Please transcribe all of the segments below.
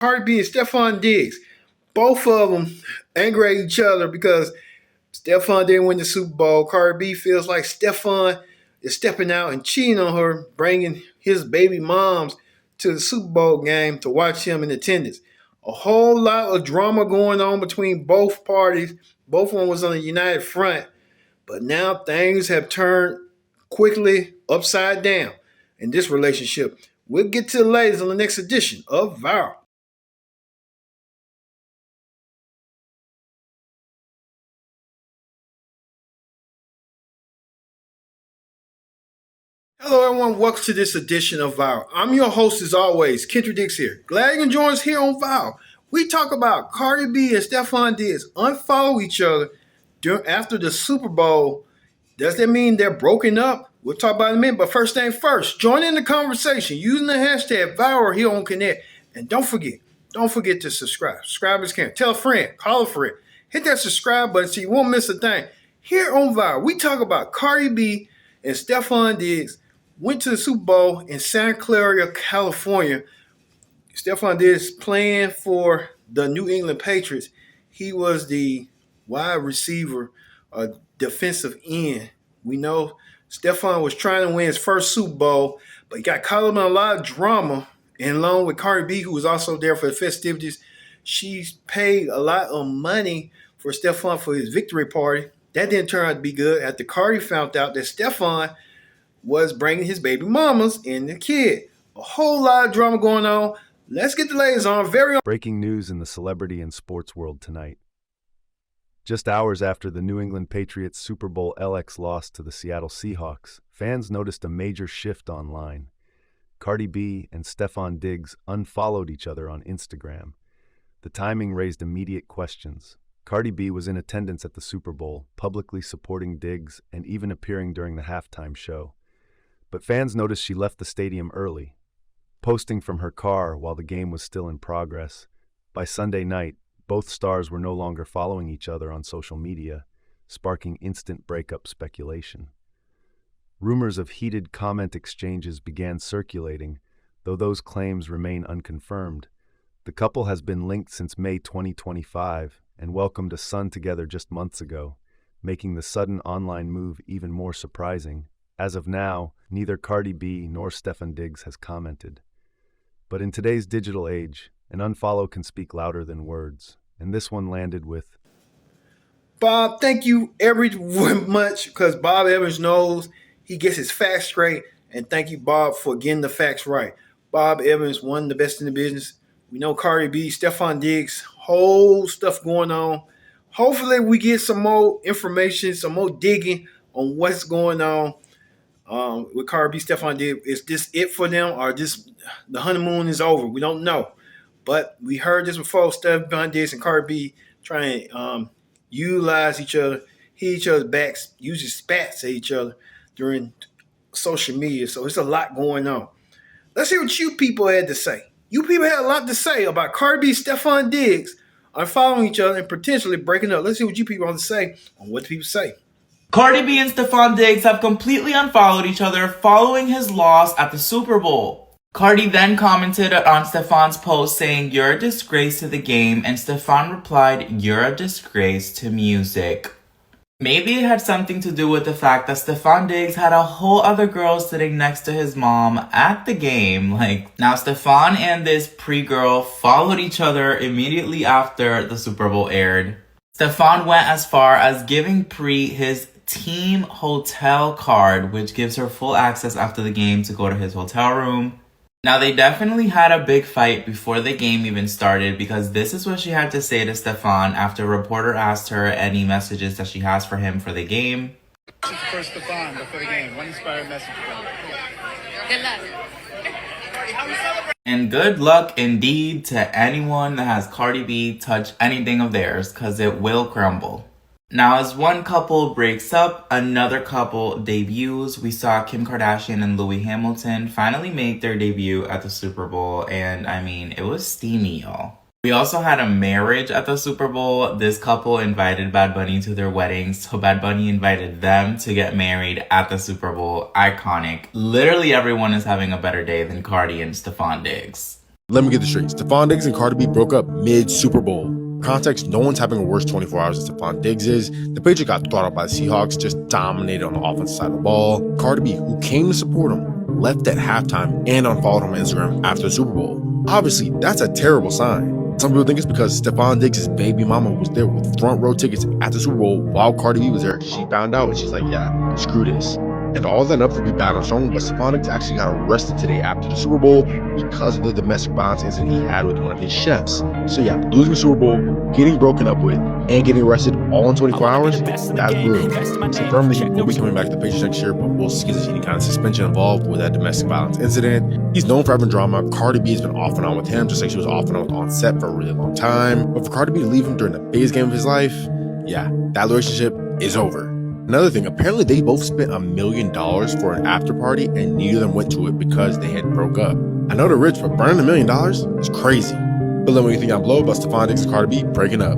Cardi B and Stefon Diggs. Both of them angry at each other because Stefon didn't win the Super Bowl. Cardi B feels like Stefon is stepping out and cheating on her, bringing his baby moms to the Super Bowl game to watch him in attendance. A whole lot of drama going on between both parties. Both of them was on a united front, but now things have turned quickly upside down in this relationship. We'll get to the latest on the next edition of Viral. Hello, everyone. Welcome to this edition of Viral. I'm your host, as always, Kendra Dix here. Glad you can join us here on Viral. We talk about Cardi B and Stefon Diggs unfollow each other after the Super Bowl. Does that mean they're broken up? We'll talk about it in a minute, but first thing first, join in the conversation using the hashtag Viral here on Connect. And don't forget to subscribe. Subscribe is can. Tell a friend, call a friend. Hit that subscribe button so you won't miss a thing. Here on Viral, we talk about Cardi B and Stefon Diggs went to the Super Bowl in Santa Clara, California. Stefon Diggs playing for the New England Patriots. He was the wide receiver, defensive end. We know Stefon was trying to win his first Super Bowl, but he got caught up in a lot of drama. And along with Cardi B, who was also there for the festivities, she paid a lot of money for Stefon for his victory party. That didn't turn out to be good after Cardi found out that Stefon was bringing his baby mamas and the kid. A whole lot of drama going on. Let's get the latest on very own. Breaking news in the celebrity and sports world tonight. Just hours after the New England Patriots Super Bowl LX loss to the Seattle Seahawks, fans noticed a major shift online. Cardi B and Stefon Diggs unfollowed each other on Instagram. The timing raised immediate questions. Cardi B was in attendance at the Super Bowl, publicly supporting Diggs and even appearing during the halftime show. But fans noticed she left the stadium early, posting from her car while the game was still in progress. By Sunday night, both stars were no longer following each other on social media, sparking instant breakup speculation. Rumors of heated comment exchanges began circulating, though those claims remain unconfirmed. The couple has been linked since May 2025 and welcomed a son together just months ago, making the sudden online move even more surprising. As of now, neither Cardi B nor Stefon Diggs has commented. But in today's digital age, an unfollow can speak louder than words, and this one landed with, Bob, thank you very much because Bob Evans knows he gets his facts straight. And thank you, Bob, for getting the facts right. Bob Evans, one of the best in the business. We know Cardi B, Stefon Diggs, whole stuff going on. Hopefully we get some more information, some more digging on what's going on. With Cardi B, Stefon Diggs, is this it for them or just the honeymoon is over? We don't know. But we heard this before, Stefon Diggs and Cardi B trying to utilize each other, hit each other's backs, using spats at each other during social media. So it's a lot going on. Let's hear what you people had to say. You people had a lot to say about Cardi B, Stefon Diggs unfollowing each other and potentially breaking up. Let's see what you people have to say on what the people say. Cardi B and Stefon Diggs have completely unfollowed each other following his loss at the Super Bowl. Cardi then commented on Stefon's post saying, "You're a disgrace to the game," and Stefon replied, "You're a disgrace to music." Maybe it had something to do with the fact that Stefon Diggs had a whole other girl sitting next to his mom at the game. Now Stefon and this pre-girl followed each other immediately after the Super Bowl aired. Stefon went as far as giving Pre his team hotel card, which gives her full access after the game to go to his hotel room. Now, they definitely had a big fight before the game even started because this is what she had to say to Stefon after a reporter asked her any messages that she has for him for the game. For Stefon, before the game, one inspired message from him. Good luck. And good luck indeed to anyone that has Cardi B touch anything of theirs, because it will crumble. Now, as one couple breaks up, another couple debuts. We saw Kim Kardashian and Louis Hamilton finally make their debut at the Super Bowl, and I mean, it was steamy, y'all. We also had a marriage at the Super Bowl. This couple invited Bad Bunny to their wedding, so Bad Bunny invited them to get married at the Super Bowl. Iconic. Literally everyone is having a better day than Cardi and Stefon Diggs. Let me get this straight. Stefon Diggs and Cardi B broke up mid-Super Bowl. For context, no one's having a worse 24 hours than Stefon Diggs is. The Patriots got thrown out by the Seahawks, just dominated on the offensive side of the ball. Cardi B, who came to support him, left at halftime and unfollowed him on Instagram after the Super Bowl. Obviously, that's a terrible sign. Some people think it's because Stefon Diggs' baby mama was there with front row tickets at the Super Bowl while Cardi B was there. She found out and she's like, yeah, screw this. And all that up to be bad on shown, but Stefon Diggs actually got arrested today after the Super Bowl because of the domestic violence incident he had with one of his chefs. So yeah, losing the Super Bowl, getting broken up with, and getting arrested all in 24 hours, that's brutal. So firmly, he will be coming back to the Patriots next year, but we'll see if there's any kind of suspension involved with that domestic violence incident. He's known for having drama. Cardi B has been off and on with him, just like she was off and on with On Set for a really long time. But for Cardi B to leave him during the biggest game of his life, yeah, that relationship is over. Another thing, apparently they both spent $1 million for an after party and neither of them went to it because they had broke up. I know they're rich, but burning $1 million is crazy. But let me think down below about Stefon Diggs and Cardi B breaking up.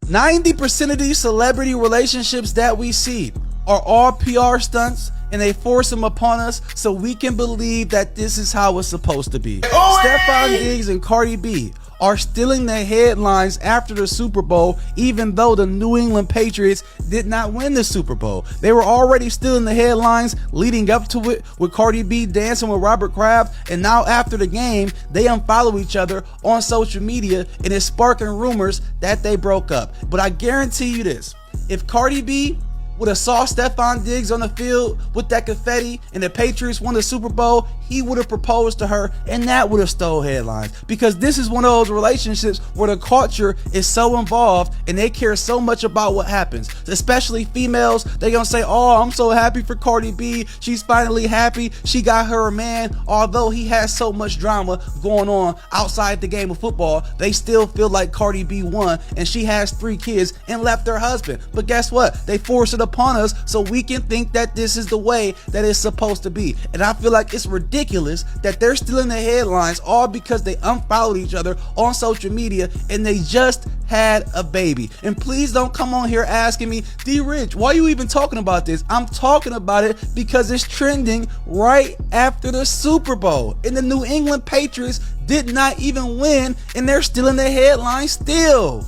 90% of these celebrity relationships that we see are all PR stunts, and they force them upon us so we can believe that this is how it's supposed to be. Stefon Diggs and Cardi B are stealing the headlines after the Super Bowl, even though the New England Patriots did not win the Super Bowl. They were already stealing the headlines leading up to it, with Cardi B dancing with Robert Kraft, and now after the game, they unfollow each other on social media, and it's sparking rumors that they broke up. But I guarantee you this, if Cardi B would have saw Stefon Diggs on the field with that confetti and the Patriots won the Super Bowl, he would have proposed to her, and that would have stole headlines. Because this is one of those relationships where the culture is so involved and they care so much about what happens. Especially females, they gonna say, oh, I'm so happy for Cardi B. She's finally happy. She got her a man. Although he has so much drama going on outside the game of football, they still feel like Cardi B won, and she has 3 kids and left her husband. But guess what? They force it upon us so we can think that this is the way that it's supposed to be. And I feel like it's ridiculous that they're stealing the headlines all because they unfollowed each other on social media and they just had a baby. And please don't come on here asking me, D Rich, why are you even talking about this? I'm talking about it because it's trending right after the Super Bowl, and the New England Patriots did not even win, and they're stealing the headlines still.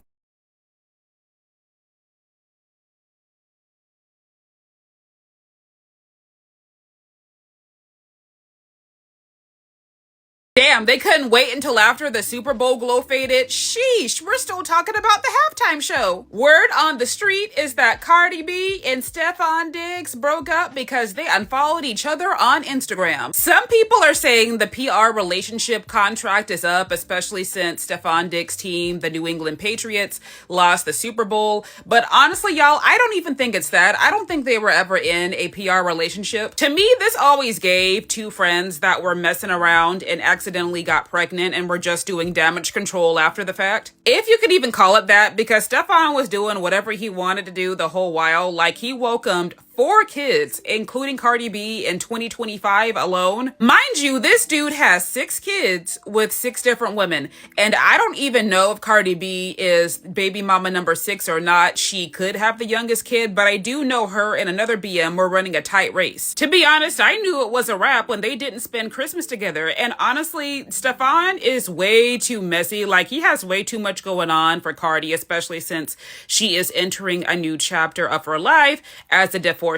Damn, they couldn't wait until after the Super Bowl glow faded. Sheesh, we're still talking about the halftime show. Word on the street is that Cardi B and Stefon Diggs broke up because they unfollowed each other on Instagram. Some people are saying the PR relationship contract is up, especially since Stefon Diggs' team, the New England Patriots, lost the Super Bowl. But honestly, y'all, I don't even think it's that. I don't think they were ever in a PR relationship. To me, this always gave 2 friends that were messing around and accidentally got pregnant and were just doing damage control after the fact. If you could even call it that, because Stefon was doing whatever he wanted to do the whole while. Like, he welcomed 4 kids, including Cardi B, in 2025 alone. Mind you, this dude has 6 kids with 6 different women. And I don't even know if Cardi B is baby mama number 6 or not. She could have the youngest kid, but I do know her and another BM were running a tight race. To be honest, I knew it was a wrap when they didn't spend Christmas together. And honestly, Stefon is way too messy. Like, he has way too much going on for Cardi, especially since she is entering a new chapter of her life as a divorcee,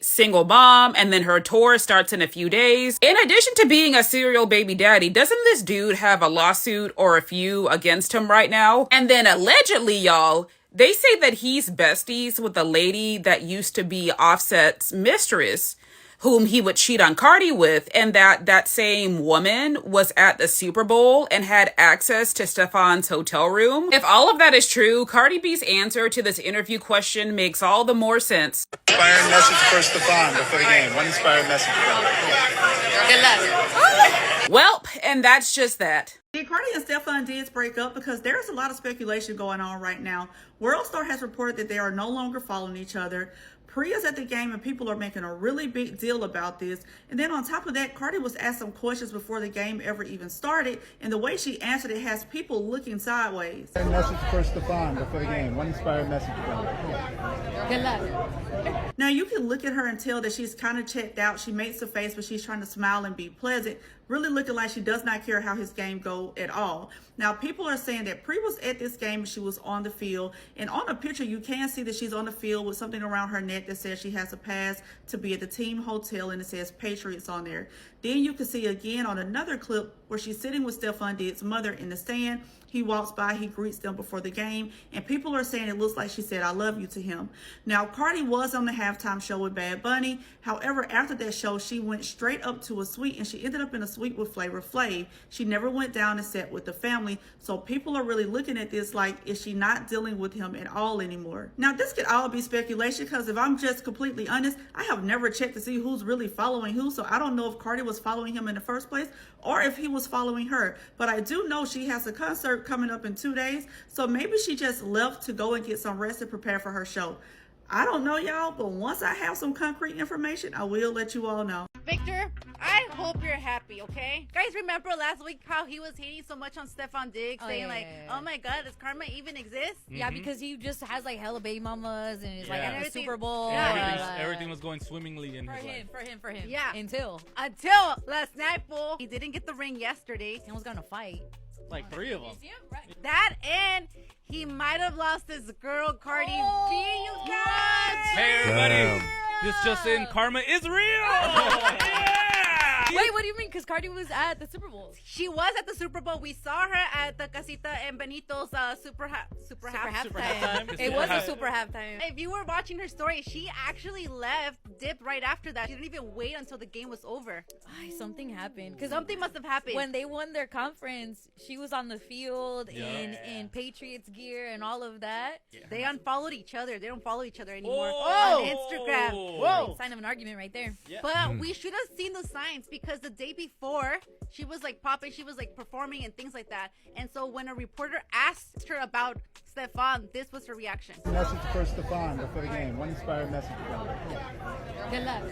single mom, and then her tour starts in a few days. In addition to being a serial baby daddy, doesn't this dude have a lawsuit or a few against him right now? And then allegedly, y'all, they say that he's besties with a lady that used to be Offset's mistress, whom he would cheat on Cardi with, and that same woman was at the Super Bowl and had access to Stefon's hotel room. If all of that is true, Cardi B's answer to this interview question makes all the more sense. Inspiring message for Stefon before the game. One inspiring message for him. Good luck. Welp, and that's just that. Did Cardi and Stefon Diggs break up? Because there's a lot of speculation going on right now. World Star has reported that they are no longer following each other. Priya's at the game and people are making a really big deal about this. And then on top of that, Cardi was asked some questions before the game ever even started. And the way she answered it has people looking sideways. Inspiring message for Stefon before the game. One inspiring message for him. Good luck. Now you can look at her and tell that she's kind of checked out. She makes a face, but she's trying to smile and be pleasant. really looking like she does not care how his game go at all. Now, people are saying that Pri was at this game and she was on the field. And on the picture, you can see that she's on the field with something around her neck that says she has a pass to be at the team hotel, and it says Patriots on there. Then you can see again on another clip where she's sitting with Stefon Diggs' mother in the stand. He walks by, he greets them before the game, and people are saying it looks like she said, "I love you" to him. Now, Cardi was on the halftime show with Bad Bunny. However, after that show, she went straight up to a suite, and she ended up in a suite with Flavor Flav. She never went down and sat with the family, so people are really looking at this like, is she not dealing with him at all anymore? Now, this could all be speculation, because if I'm just completely honest, I have never checked to see who's really following who, so I don't know if Cardi was following him in the first place or if he was following her. But I do know she has a concert coming up in 2 days, so maybe she just left to go and get some rest and prepare for her show. I don't know, y'all, but once I have some concrete information, I will let you all know. Victor, I hope you're happy, okay? Guys, remember last week how he was hating so much on Stefon Diggs, saying oh my God, does karma even exist? Yeah, because he just has like hella baby mamas and is like And at the everything- Super Bowl. Everything was going swimmingly in for his him, life. for him. Yeah. Until last night, fool. He didn't get the ring yesterday. he was gonna fight. Like 3 of them. That and he might have lost his girl Cardi B, you guys. Hey everybody, this just in, karma is real. Yeah! Wait, what do you mean? Because Cardi was at the Super Bowl. She was at the Super Bowl. We saw her at the Casita and Benito's super halftime. It was a super halftime. If you were watching her story, she actually dipped right after that. She didn't even wait until the game was over. Something happened. Because Something must have happened. when they won their conference, she was on the field in Patriots gear and all of that. They unfollowed each other. They don't follow each other anymore Whoa. on Instagram. Whoa. Sign of an argument right there. But we should have seen the signs, because the day before she was like popping, she was like performing and things like that. And so when a reporter asked her about Stefon, this was her reaction. Message for Stefon before the game. One inspired message for him. Good luck.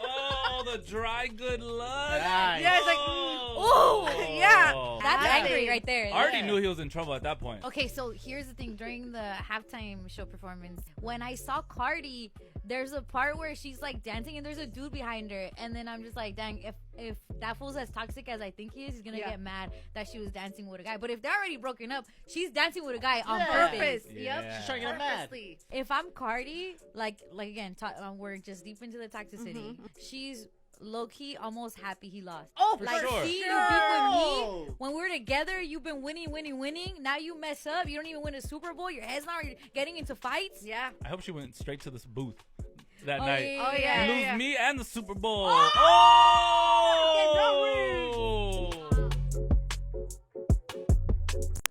Oh, the dry good luck. Yeah, it's like, ooh. Yeah. That's That angry thing. right there. I already knew he was in trouble at that point. Okay, so here's the thing. During the halftime show performance, when I saw Cardi, there's a part where she's like dancing and there's a dude behind her, and then I'm just like, dang, if that fool's as toxic as I think he is, he's gonna get mad that she was dancing with a guy. But if they're already broken up, she's dancing with a guy on purpose. Yep. She's trying to get mad. If I'm Cardi, like again, we're just deep into the toxicity. She's low-key almost happy he lost. Oh, like, sure. see, you beef with me when we're together. You've been winning. Now you mess up. You don't even win a Super Bowl. Your head's not. You're getting into fights. Yeah. I hope she went straight to this booth that Oh, night. yeah, Oh, yeah. You lose yeah. me and the Super Bowl.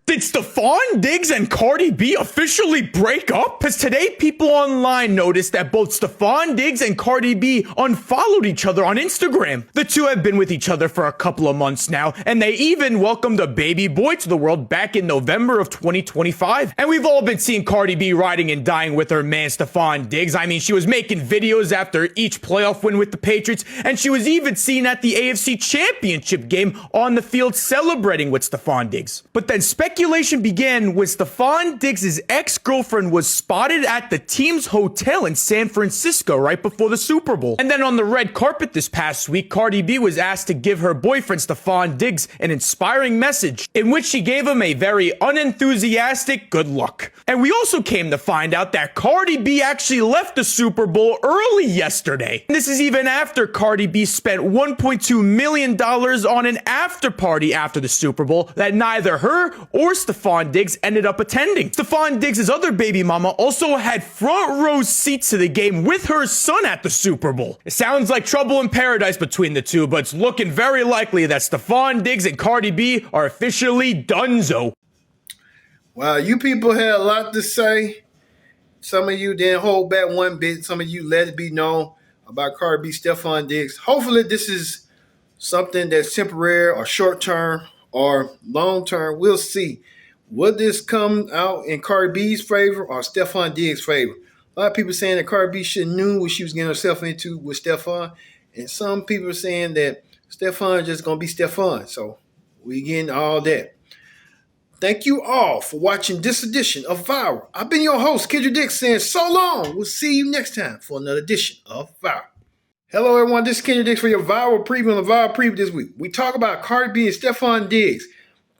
Did Stefon Diggs and Cardi B officially break up? Because today people online noticed that both Stefon Diggs and Cardi B unfollowed each other on Instagram. The two have been with each other for a couple of months now, and they even welcomed a baby boy to the world back in November of 2025. And we've all been seeing Cardi B riding and dying with her man Stefon Diggs. I mean, she was making videos after each playoff win with the Patriots, and she was even seen at the AFC Championship game on the field celebrating with Stefon Diggs. But then speculation began when Stefon Diggs' ex-girlfriend was spotted at the team's hotel in San Francisco right before the Super Bowl. And then on the red carpet this past week, Cardi B was asked to give her boyfriend Stefon Diggs an inspiring message in which she gave him a very unenthusiastic good luck. And we also came to find out that Cardi B actually left the Super Bowl early yesterday. And this is even after Cardi B spent $1.2 million on an after party after the Super Bowl that neither her or Stefon Diggs ended up attending. Stefon Diggs' other baby mama also had front row seats to the game with her son at the Super Bowl. It sounds like trouble in paradise between the two, but it's looking very likely that Stefon Diggs and Cardi B are officially donezo. Wow, you people had a lot to say. Some of you didn't hold back one bit. Some of you let it be known about Cardi B, Stefon Diggs. Hopefully this is something that's temporary or short term or long term. We'll see. Will this come out in Cardi B's favor or Stefon Diggs' favor? A lot of people saying that Cardi B should have knew what she was getting herself into with Stefon. And some people are saying that Stefon is just going to be Stefon. So we getting all that. Thank you all for watching this edition of Viral. I've been your host, Kendra Dix, saying so long. We'll see you next time for another edition of Viral. Hello, everyone. This is Kendrick Dix for your viral preview on the viral preview this week. We talk about Cardi B and Stefon Diggs.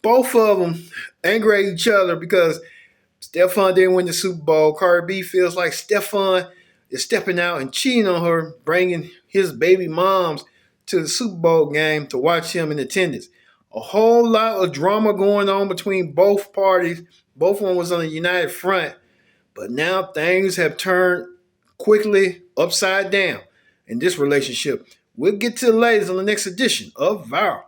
Both of them angry at each other because Stefon didn't win the Super Bowl. Cardi B feels like Stefon is stepping out and cheating on her, bringing his baby moms to the Super Bowl game to watch him in attendance. A whole lot of drama going on between both parties. Both of them was on a united front. But now things have turned quickly upside down in this relationship. We'll get to the latest on the next edition of Viral.